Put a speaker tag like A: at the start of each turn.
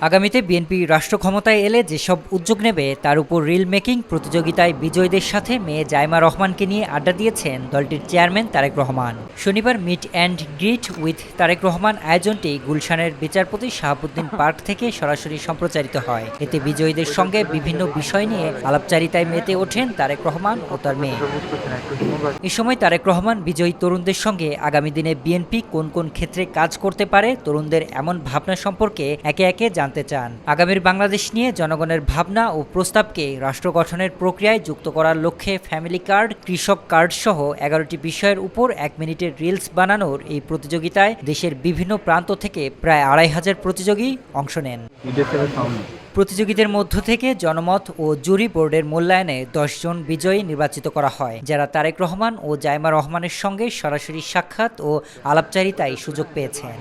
A: আগামীতে বিএনপি রাষ্ট্র ক্ষমতায় এলে যেসব উদ্যোগ নেবে তার উপর রিল মেকিং প্রতিযোগিতায় বিজয়ীদের সাথে মেয়ে জাইমা রহমানকে নিয়ে আড্ডা দিয়েছেন দলটির চেয়ারম্যান তারেক রহমান। শনিবার meet and greet with Tarique Rahman আয়োজনটি গুলশানের বিচারপতি শাহাবুদ্দিন পার্ক থেকে সরাসরি সম্প্রচারিত হয়। এতে বিজয়ীদের সঙ্গে বিভিন্ন বিষয় নিয়ে আলাপচারিতায় মেতে ওঠেন তারেক রহমান ও তার মেয়ে। এ সময় তারেক রহমান বিজয়ী তরুণদের সঙ্গে আগামী দিনে বিএনপি কোন কোন ক্ষেত্রে কাজ করতে পারে তরুণদের এমন ভাবনা সম্পর্কে একে একে জানতে চান। আগামীর বাংলাদেশ নিয়ে জনগণের ভাবনা ও প্রস্তাবকে রাষ্ট্র গঠনের প্রক্রিয়ায় যুক্ত করার লক্ষ্যে ফ্যামিলি কার্ড, কৃষক কার্ড সহ ১১টি বিষয়ের উপর ১ মিনিটের রিলস বানানোর এই প্রতিযোগিতায় দেশের বিভিন্ন প্রান্ত থেকে প্রায় ২৫০০ প্রতিযোগী অংশ নেন। প্রতিযোগীদের মধ্য থেকে জনমত ও জুরি বোর্ডের মূল্যায়নে ১০ জন বিজয়ী নির্বাচিত করা হয়, যারা তারেক রহমান ও জাইমা রহমানের সঙ্গে সরাসরি সাক্ষাৎ ও আলাপচারিতায় সুযোগ পেয়েছেন।